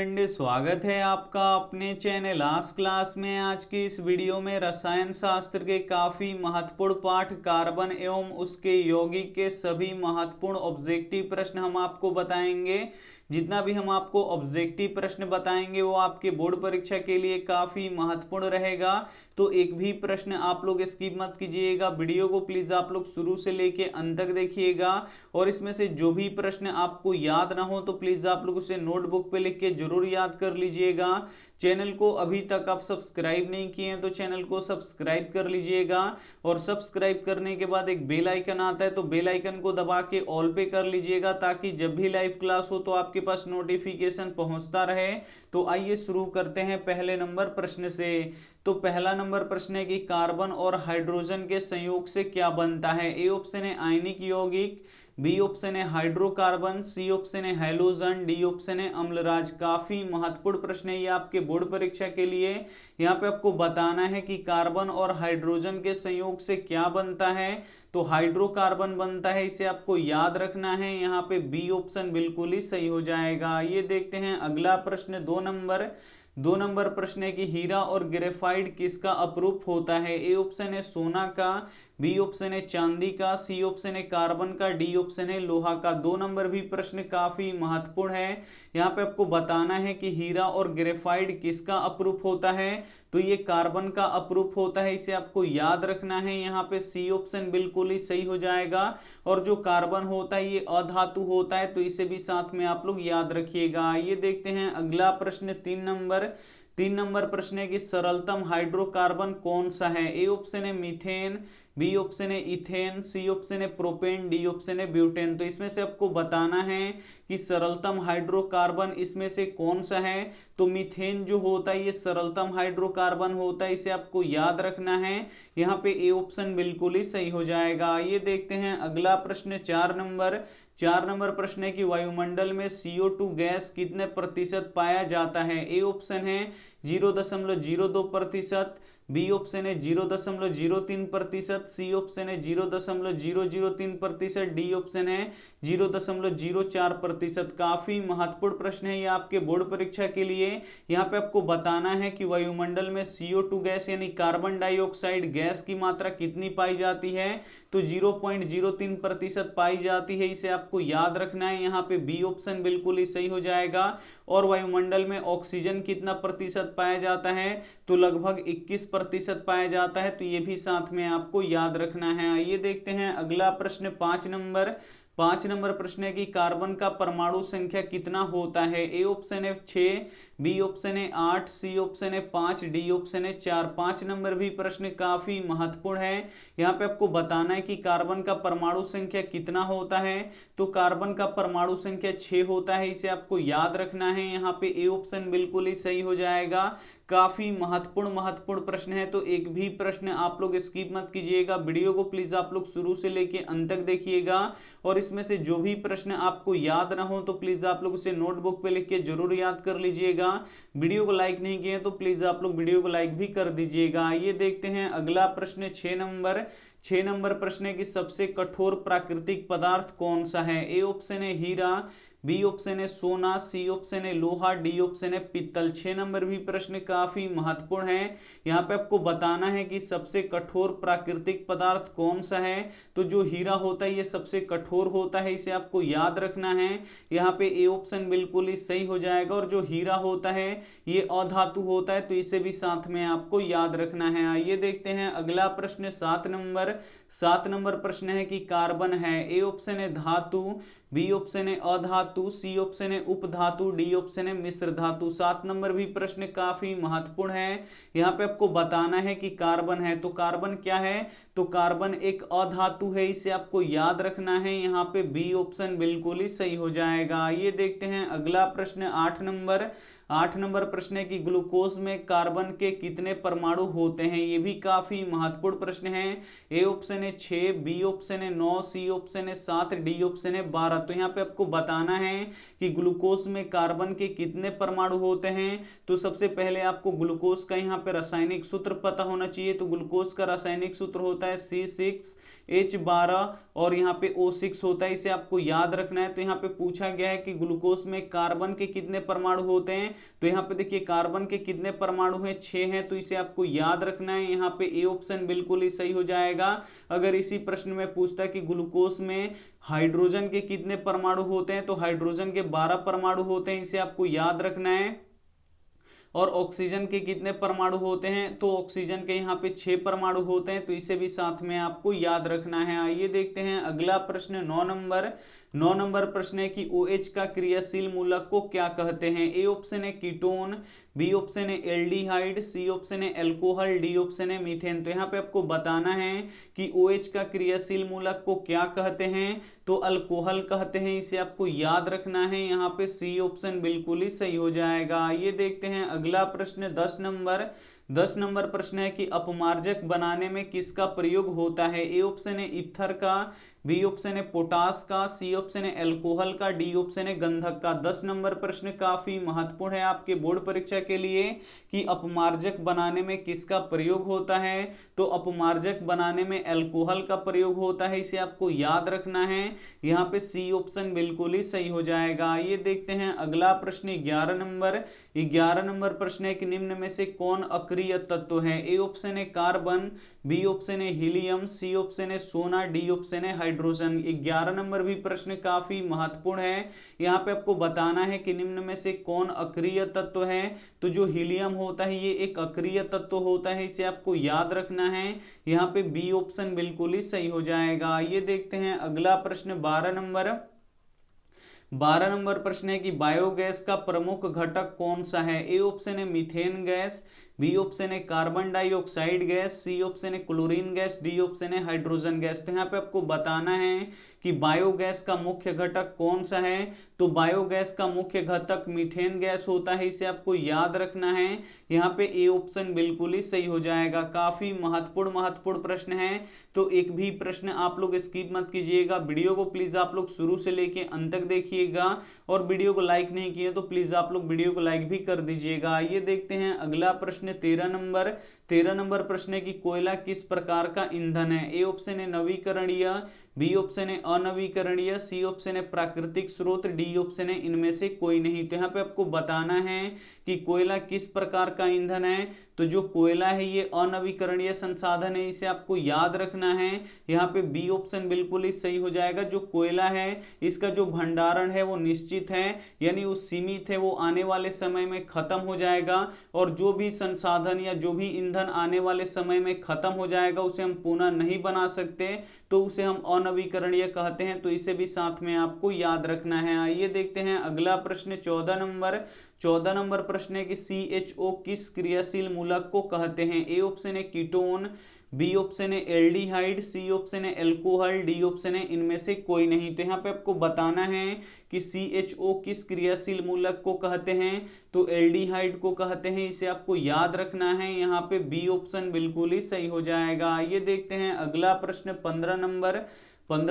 स्वागत है आपका अपने चैनल आज क्लास में। आज की इस वीडियो में रसायन शास्त्र के काफी महत्वपूर्ण पाठ कार्बन एवं उसके यौगिक के सभी महत्वपूर्ण ऑब्जेक्टिव प्रश्न हम आपको बताएंगे। जितना भी हम आपको ऑब्जेक्टिव प्रश्न बताएंगे वो आपके बोर्ड परीक्षा के लिए काफी महत्वपूर्ण रहेगा, तो एक भी प्रश्न आप लोग स्किप मत कीजिएगा। वीडियो को प्लीज आप लोग शुरू से लेके अंत तक देखिएगा और इसमें से जो भी प्रश्न आपको याद ना हो तो प्लीज आप लोग उसे नोटबुक पे लिख के जरूर याद कर लीजिएगा। चैनल को अभी तक आप सब्सक्राइब नहीं किए हैं तो चैनल को सब्सक्राइब कर लीजिएगा और सब्सक्राइब करने के बाद एक बेल आइकन आता है तो बेल आइकन को दबा के ऑल पे कर लीजिएगा, ताकि जब भी लाइव क्लास हो तो आपके पास नोटिफिकेशन पहुंचता रहे। तो आइए शुरू करते हैं पहले नंबर प्रश्न से। तो पहला नंबर प्रश्न है कि कार्बन और हाइड्रोजन के संयोग से क्या बनता है। ए ऑप्शन है आयनिक यौगिक, बी ऑप्शन है हाइड्रोकार्बन, सी ऑप्शन है हैलोजन, डी ऑप्शन है अम्लराज। काफी महत्वपूर्ण प्रश्न है ये आपके बोर्ड परीक्षा के लिए। यहाँ पे आपको बताना है कि कार्बन और हाइड्रोजन के संयोग से क्या बनता है। तो हाइड्रोकार्बन बनता है, इसे आपको याद रखना है। यहाँ पे बी ऑप्शन बिल्कुल ही सही हो जाएगा। ये देखते हैं अगला प्रश्न दो नंबर प्रश्न है कि हीरा और ग्रेफाइट किसका अपरूप होता है। ए ऑप्शन है सोना का, बी ऑप्शन है चांदी का, सी ऑप्शन है कार्बन का, डी ऑप्शन है लोहा का। 2 नंबर भी प्रश्न काफी महत्वपूर्ण है। यहाँ पे आपको बताना है कि हीरा और ग्रेफाइट किसका अपरूप होता है। तो ये कार्बन का अपरूप होता है, इसे आपको याद रखना है। यहाँ पे सी ऑप्शन बिल्कुल ही सही हो जाएगा। और जो कार्बन होता है ये अधातु होता है, तो इसे भी साथ में आप लोग याद रखिएगा। ये देखते हैं अगला प्रश्न 3 नंबर प्रश्न है कि सरलतम हाइड्रोकार्बन कौन सा है। ए ऑप्शन है मीथेन, बी ऑप्शन है इथेन, सी ऑप्शन है प्रोपेन, डी ऑप्शन है ब्यूटेन। तो इसमें से आपको बताना है कि सरलतम हाइड्रोकार्बन इसमें से कौन सा है। तो मीथेन जो होता है ये सरलतम हाइड्रोकार्बन होता है, इसे आपको याद रखना है। यहाँ पे ए ऑप्शन बिल्कुल ही सही हो जाएगा। ये देखते हैं अगला प्रश्न 4 नंबर प्रश्न है कि वायुमंडल में CO2 गैस कितने प्रतिशत पाया जाता है। ए ऑप्शन है 0.02%, बी ऑप्शन है 0.03%, सी ऑप्शन है 0.003%, डी ऑप्शन है 0.04%। काफी महत्वपूर्ण प्रश्न है ये आपके बोर्ड परीक्षा के लिए। यहाँ पे आपको बताना है कि वायुमंडल में CO2 गैस यानी कार्बन डाइऑक्साइड गैस की मात्रा कितनी पाई जाती है। तो 0.03% पाई जाती है, इसे आपको याद रखना है। यहाँ पे बी ऑप्शन बिल्कुल ही सही हो जाएगा। और वायुमंडल में ऑक्सीजन कितना प्रतिशत पाया जाता है। तो लगभग 21% पाया जाता है, तो ये भी साथ में आपको याद रखना है। ये देखते हैं अगला प्रश्न 5 नंबर प्रश्न है कि कार्बन का परमाणु संख्या कितना होता है। ए ऑप्शन है 6, बी ऑप्शन है 8, सी ऑप्शन है 5, डी ऑप्शन है 4। 5 नंबर भी प्रश्न काफी महत्वपूर्ण है। यहाँ पे आपको बताना है कि कार्बन का परमाणु संख्या कितना होता है। तो कार्बन का परमाणु संख्या 6 होता है, इसे आपको याद रखना है। यहाँ पे ए ऑप्शन बिल्कुल ही सही हो जाएगा। काफी महत्वपूर्ण प्रश्न है, तो एक भी प्रश्न आप लोग स्किप मत कीजिएगा। वीडियो को प्लीज आप लोग शुरू से लेके अंत तक देखिएगा और इसमें से जो भी प्रश्न आपको याद ना हो तो प्लीज आप लोग उसे नोटबुक पे लिख के जरूर याद कर लीजिएगा। वीडियो को लाइक नहीं किए तो प्लीज आप लोग वीडियो को लाइक भी कर दीजिएगा। ये देखते हैं अगला प्रश्न 6 नंबर प्रश्न है कि सबसे कठोर प्राकृतिक पदार्थ कौन सा है। ए ऑप्शन है हीरा, बी ऑप्शन है सोना, सी ऑप्शन है लोहा, डी ऑप्शन है पित्तल। 6 नंबर भी प्रश्न काफी महत्वपूर्ण है। यहाँ पे आपको बताना है कि सबसे कठोर प्राकृतिक पदार्थ कौन सा है। तो जो हीरा होता है ये सबसे कठोर होता है, इसे आपको याद रखना है। यहाँ पे ए ऑप्शन बिल्कुल ही सही हो जाएगा। और जो हीरा होता है ये अधातु होता है, तो इसे भी साथ में आपको याद रखना है। आइए देखते हैं अगला प्रश्न 7 नंबर प्रश्न है कि कार्बन है। ए ऑप्शन है धातु, बी ऑप्शन है अधातु, सी ऑप्शन है उपधातु, डी ऑप्शन है मिश्र धातु। 7 नंबर भी प्रश्न काफी महत्वपूर्ण है। यहाँ पे आपको बताना है कि कार्बन है, तो कार्बन क्या है। तो कार्बन एक अधातु है, इसे आपको याद रखना है। यहाँ पे बी ऑप्शन बिल्कुल ही सही हो जाएगा। ये देखते हैं अगला प्रश्न 8 नंबर प्रश्न है कि ग्लूकोज में कार्बन के कितने परमाणु होते हैं, ये भी काफी महत्वपूर्ण प्रश्न है। ए ऑप्शन है 6, बी ऑप्शन है 9, सी ऑप्शन है 7, डी ऑप्शन है 12। तो यहाँ पे आपको बताना है कि ग्लूकोज में कार्बन के कितने परमाणु होते हैं। तो सबसे पहले आपको ग्लूकोज का यहाँ पे रासायनिक सूत्र पता होना चाहिए। तो ग्लूकोज का रासायनिक सूत्र होता है C6H12 और यहाँ पे O6 होता है, इसे आपको याद रखना है। तो यहाँ पे पूछा गया है कि ग्लूकोज में कार्बन के कितने परमाणु होते हैं। तो यहाँ पे देखिए कार्बन के कितने परमाणु हैं, 6 हैं, तो इसे आपको याद रखना है। यहाँ पे ए ऑप्शन बिल्कुल ही सही हो जाएगा। अगर इसी प्रश्न में पूछता है कि ग्लूकोज में हाइड्रोजन के कितने परमाणु होते हैं, तो हाइड्रोजन के 12 परमाणु होते हैं, इसे आपको याद रखना है। और ऑक्सीजन के कितने परमाणु होते हैं, तो ऑक्सीजन के यहाँ पे 6 परमाणु होते हैं, तो इसे भी साथ में आपको याद रखना है। आइए देखते हैं अगला प्रश्न 9 नंबर प्रश्न है कि OH का क्रियाशील मूलक को क्या कहते हैं। ए ऑप्शन है कीटोन, बी ऑप्शन है एल्डिहाइड, सी ऑप्शन है एल्कोहल, डी ऑप्शन है मीथेन। तो यहाँ पे आपको बताना है कि OH का क्रियाशील मूलक को क्या कहते हैं, तो अल्कोहल कहते हैं, इसे आपको याद रखना है। यहाँ पे सी ऑप्शन बिल्कुल ही सही हो जाएगा। ये देखते हैं अगला प्रश्न 10 नंबर प्रश्न है कि अपमार्जक बनाने में किसका प्रयोग होता है। ए ऑप्शन है ईथर का, बी ऑप्शन है पोटास का, सी ऑप्शन है अल्कोहल का, डी ऑप्शन है गंधक का। 10 नंबर प्रश्न काफी महत्वपूर्ण है आपके बोर्ड परीक्षा के लिए कि अपमार्जक बनाने में किसका प्रयोग होता है। तो अपमार्जक बनाने में अल्कोहल का प्रयोग होता है, इसे आपको याद रखना है। यहाँ पे सी ऑप्शन बिल्कुल ही सही हो जाएगा। ये देखते हैं अगला प्रश्न 11 नंबर प्रश्न है कि निम्न में से कौन अक्रिय तत्व है। ए ऑप्शन है कार्बन, बी ऑप्शन है हीलियम, सी ऑप्शन है सोना, डी ऑप्शन है हाइड्रोजन। 11 नंबर भी प्रश्न काफी महत्वपूर्ण है। यहाँ पे आपको बताना है कि निम्न में से कौन अक्रिय तत्व है। तो जो हीलियम होता है ये एक अक्रिय तत्व होता है, इसे आपको याद रखना है। यहाँ पे बी ऑप्शन बिल्कुल ही सही हो जाएगा। ये देखते हैं अगला प्रश्न 12 नंबर प्रश्न है कि बायोगैस का प्रमुख घटक कौन सा है। ए ऑप्शन है मीथेन गैस, बी ऑप्शन है carbon dioxide gas, C option है क्लोरीन गैस, डी ऑप्शन है हाइड्रोजन गैस। तो यहाँ पे आपको बताना है कि बायोगैस का मुख्य घटक कौन सा है। तो बायोगैस का मुख्य घटक मीथेन गैस होता है, इसे आपको याद रखना है। यहाँ पे ए ऑप्शन बिल्कुल ही सही हो जाएगा। काफी महत्वपूर्ण प्रश्न है, तो एक भी प्रश्न आप लोग स्किप मत कीजिएगा। वीडियो को प्लीज आप लोग शुरू से लेके अंत तक देखिएगा और वीडियो को लाइक नहीं किए तो प्लीज आप लोग वीडियो को लाइक भी कर दीजिएगा। ये देखते हैं अगला प्रश्न 13 नंबर प्रश्न है कि कोयला किस प्रकार का ईंधन है। ए ऑप्शन है नवीकरणीय, बी ऑप्शन है अनवीकरणीय, सी ऑप्शन है प्राकृतिक स्रोत, डी ऑप्शन है इनमें से कोई नहीं। तो यहाँ पे आपको बताना है कि कोयला किस प्रकार का ईंधन है। तो जो कोयला है ये अनवीकरणीय संसाधन है, इसे आपको याद रखना है। यहाँ पे बी ऑप्शन बिल्कुल ही सही हो जाएगा। जो कोयला है इसका जो भंडारण है वो निश्चित है, यानी वो सीमित है, वो आने वाले समय में खत्म हो जाएगा। और जो भी संसाधन या जो भी ईंधन आने वाले समय में खत्म हो जाएगा उसे हम पुनः नहीं बना सकते, तो उसे हम अनवीकरणीय कहते हैं। तो इसे भी साथ में आपको याद रखना है। आइए देखते हैं अगला प्रश्न 14 नंबर प्रश्न है कि CHO किस क्रियाशील मूलक को कहते हैं। ए ऑप्शन है कीटोन, बी ऑप्शन है एल्डिहाइड, सी ऑप्शन है एल्कोहल, डी ऑप्शन है इनमें से कोई नहीं। तो यहाँ पे आपको बताना है कि CHO किस क्रियाशील मूलक को कहते हैं। तो एल्डिहाइड को कहते हैं, इसे आपको याद रखना है। यहाँ पे बी ऑप्शन बिल्कुल ही सही हो जाएगा। ये देखते हैं अगला प्रश्न 15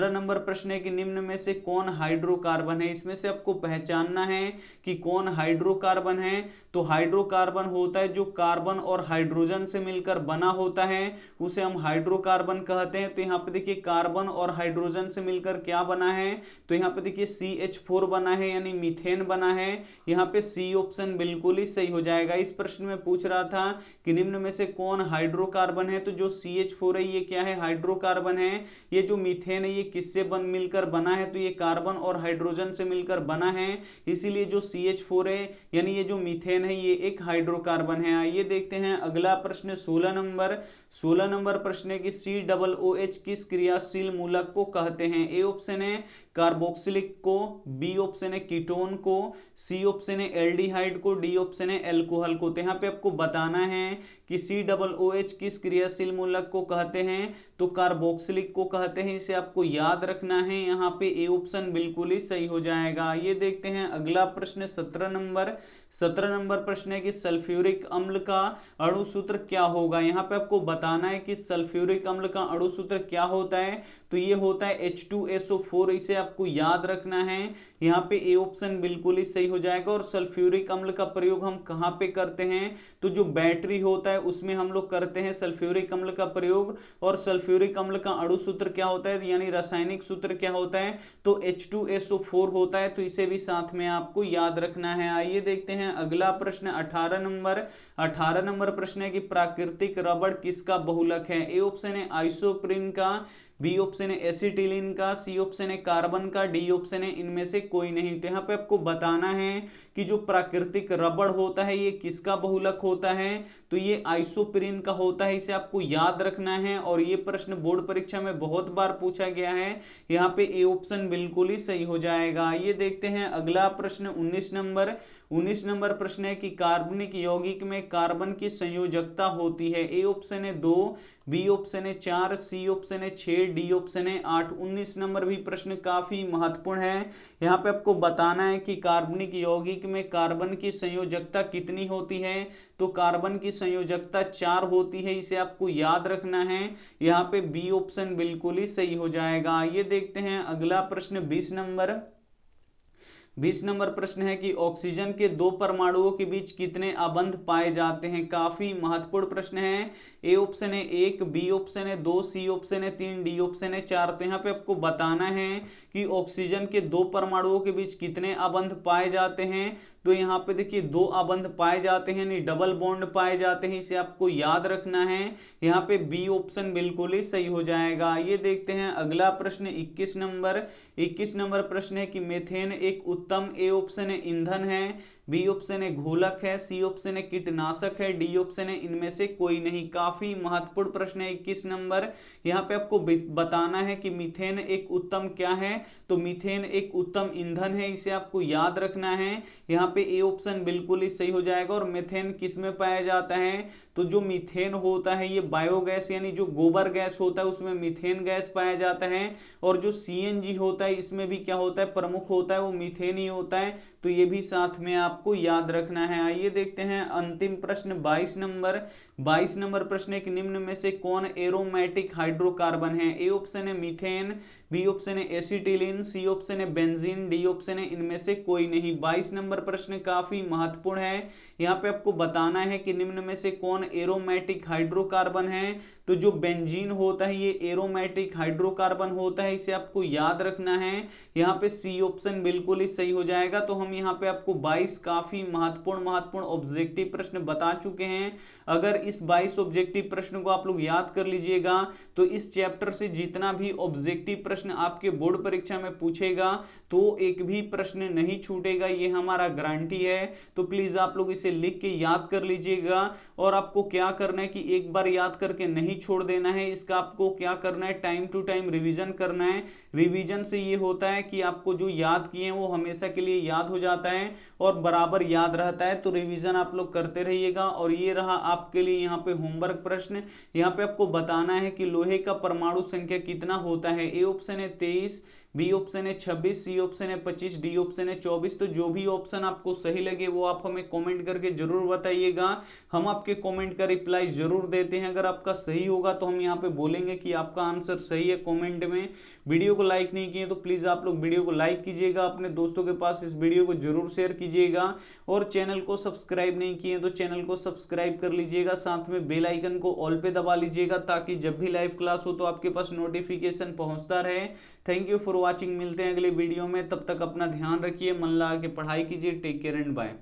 नंबर प्रश्न है कि निम्न में से कौन हाइड्रोकार्बन है। इसमें से आपको पहचानना है कि कौन हाइड्रोकार्बन है। तो हाइड्रोकार्बन होता है जो कार्बन और हाइड्रोजन से मिलकर बना होता है, उसे हम हाइड्रोकार्बन कहते हैं। तो यहाँ पे देखिए कार्बन और हाइड्रोजन से मिलकर क्या बना है, तो यहाँ पे देखिए CH4 बना है, यानी मीथेन बना है। यहाँ पे सी ऑप्शन बिल्कुल ही सही हो जाएगा। इस प्रश्न में पूछ रहा था कि निम्न में से कौन हाइड्रोकार्बन है। तो जो CH4 है ये क्या है, हाइड्रोकार्बन है। ये जो मीथेन ये किससे मिलकर बना है, तो ये कार्बन और हाइड्रोजन से मिलकर बना है, इसीलिए जो CH4 है यानी ये जो मीथेन है ये एक हाइड्रोकार्बन है। आइए देखते हैं अगला प्रश्न 16 नंबर प्रश्न है कि COOH किस क्रियाशील मूलक को कहते हैं। ए ऑप्शन है कार्बोक्सिलिक को, बी ऑप्शन है कीटोन को, सी ऑप्शन है एल्डिहाइड को, डी ऑप्शन है एल्कोहल को। तो यहाँ पे आपको बताना है कि COOH किस क्रियाशील मूलक को कहते हैं। तो कार्बोक्सिलिक को कहते हैं, इसे आपको याद रखना है। यहाँ पे ए ऑप्शन बिल्कुल ही सही हो जाएगा। ये देखते हैं अगला प्रश्न 17 17 नंबर प्रश्न है कि सल्फ्यूरिक अम्ल का अणु सूत्र क्या होगा। यहाँ पे आपको बताना है कि सल्फ्यूरिक अम्ल का अणु सूत्र क्या होता है, तो ये होता है H2SO4, इसे आपको याद रखना है। यहाँ पे ए ऑप्शन बिल्कुल ही सही हो जाएगा। और सल्फ्यूरिक अम्ल का प्रयोग हम कहाँ पे करते हैं, तो जो बैटरी होता है उसमें हम लोग करते हैं सल्फ्यूरिक अम्ल का प्रयोग। और सल्फ्यूरिक अम्ल का अणु सूत्र क्या होता है, यानी रासायनिक सूत्र क्या होता है, तो H2SO4 होता है, तो इसे भी साथ में आपको याद रखना है। आइए देखते हैं अगला प्रश्न 18 नंबर प्रश्न है कि प्राकृतिक रबड़ किसका बहुलक है। ए ऑप्शन है आइसोप्रीन का, बी ऑप्शन है एसिटिलीन का, सी ऑप्शन है कार्बन का, डी ऑप्शन है इनमें से कोई नहीं। तो यहाँ पे आपको बताना है कि जो प्राकृतिक रबड़ होता है ये किसका बहुलक होता है, तो ये आइसोप्रीन का होता है, इसे आपको याद रखना है। और ये प्रश्न बोर्ड परीक्षा में बहुत बार पूछा गया है, यहाँ पे ए ऑप्शन बिल्कुल ही सही हो जाएगा। ये देखते हैं अगला प्रश्न 19 नंबर प्रश्न है कि कार्बनिक यौगिक में कार्बन की संयोजकता होती है। ए ऑप्शन है 2, बी ऑप्शन है 4, सी ऑप्शन है 6, डी ऑप्शन है 8। 19 नंबर भी प्रश्न काफी महत्वपूर्ण है। यहाँ पे आपको बताना है कि कार्बनिक यौगिक में कार्बन की संयोजकता कितनी होती है, तो कार्बन की संयोजकता 4 होती है, इसे आपको याद रखना है। यहाँ पे बी ऑप्शन बिल्कुल ही सही हो जाएगा। ये देखते हैं अगला प्रश्न 20 नंबर प्रश्न है कि ऑक्सीजन के 2 परमाणुओं के बीच कितने आबंध पाए जाते हैं। काफी महत्वपूर्ण प्रश्न है। ए ऑप्शन है 1, बी ऑप्शन है 2, सी ऑप्शन है 3, डी ऑप्शन है 4। तो यहाँ पे आपको बताना है कि ऑक्सीजन के 2 परमाणुओं के बीच कितने आबंध पाए जाते हैं। तो यहाँ पे देखिए 2 आबंध पाए जाते हैं, यानी डबल बॉन्ड पाए जाते हैं, इसे आपको याद रखना है। यहाँ पे बी ऑप्शन बिल्कुल ही सही हो जाएगा। ये देखते हैं अगला प्रश्न 21 नंबर प्रश्न है कि मीथेन एक उत्तम, ए ऑप्शन है ईंधन है, बी ऑप्शन है घोलक है, सी ऑप्शन है कीटनाशक है, डी ऑप्शन है इनमें से कोई नहीं। काफी महत्वपूर्ण प्रश्न है 21 नंबर। यहाँ पे आपको बताना है कि मीथेन एक उत्तम क्या है, तो मीथेन एक उत्तम ईंधन है, इसे आपको याद रखना है। यहाँ पे ए ऑप्शन बिल्कुल ही सही हो जाएगा। और मीथेन किस में पाया जाता है, तो जो मीथेन होता है ये बायोगैस यानी जो गोबर गैस होता है उसमें मीथेन गैस पाया जाता है। और जो सीएनजी होता है इसमें भी क्या होता है, प्रमुख होता है वो मीथेन ही होता है, तो ये भी साथ में आपको याद रखना है। आइए देखते हैं अंतिम प्रश्न 22 नंबर प्रश्न है कि निम्न में से कौन एरोमेटिक हाइड्रोकार्बन है। ए ऑप्शन है मीथेन, बी ऑप्शन है एसिटिलीन, सी ऑप्शन है बेंजीन, डी ऑप्शन है इनमें से कोई नहीं। 22 नंबर प्रश्न काफी महत्वपूर्ण है। यहाँ पे आपको बताना है कि निम्न में से कौन एरोमेटिक हाइड्रोकार्बन है, तो जो बेंजीन होता है ये एरोमेटिक हाइड्रोकार्बन होता है, इसे आपको याद रखना है। यहाँ पे सी ऑप्शन बिल्कुल ही सही हो जाएगा। तो हम यहाँ पे आपको 22 काफी महत्वपूर्ण ऑब्जेक्टिव प्रश्न बता चुके हैं। अगर इस 22 ऑब्जेक्टिव प्रश्न को आप लोग याद कर लीजिएगा तो इस चैप्टर से जितना भी ऑब्जेक्टिव प्रश्न आपके बोर्ड परीक्षा में पूछेगा तो एक भी प्रश्न नहीं छूटेगा, ये हमारा गारंटी है। तो प्लीज आप लोग इसे लिख के याद कर लीजिएगा। और आपको क्या करना है कि एक बार याद करके नहीं छोड़ देना है, इसका आपको क्या करना है, टाइम टू टाइम रिवीजन करना है। रिवीजन से ये होता है कि आपको जो याद किए हैं वो हमेशा के लिए याद हो जाता है और बराबर याद रहता है। तो रिवीजन आप लोग करते रहिएगा। और ये रहा आपके लिए यहाँ पे होमवर्क प्रश्न। यहाँ पे आपको बताना है कि लोहे का परमाणु संख्या कितना होता है। ए ऑप्शन है 23, बी ऑप्शन है 26, सी ऑप्शन है 25, डी ऑप्शन है 24। तो जो भी ऑप्शन आपको सही लगे वो आप हमें कमेंट करके जरूर बताइएगा, हम आपके कमेंट का रिप्लाई जरूर देते हैं। अगर आपका सही होगा तो हम यहाँ पे बोलेंगे कि आपका आंसर सही है कमेंट में। वीडियो को लाइक नहीं किए तो प्लीज आप लोग वीडियो को लाइक कीजिएगा, अपने दोस्तों के पास इस वीडियो को जरूर शेयर कीजिएगा। और चैनल को सब्सक्राइब नहीं किए तो चैनल को सब्सक्राइब कर लीजिएगा, साथ में बेल आइकन को ऑल पे दबा लीजिएगा ताकि जब भी लाइव क्लास हो तो आपके पास नोटिफिकेशन पहुंचता रहे। Thank you for watching. मिलते हैं अगले वीडियो में, तब तक अपना ध्यान रखिए, मन लगा के पढ़ाई कीजिए। Take care and bye.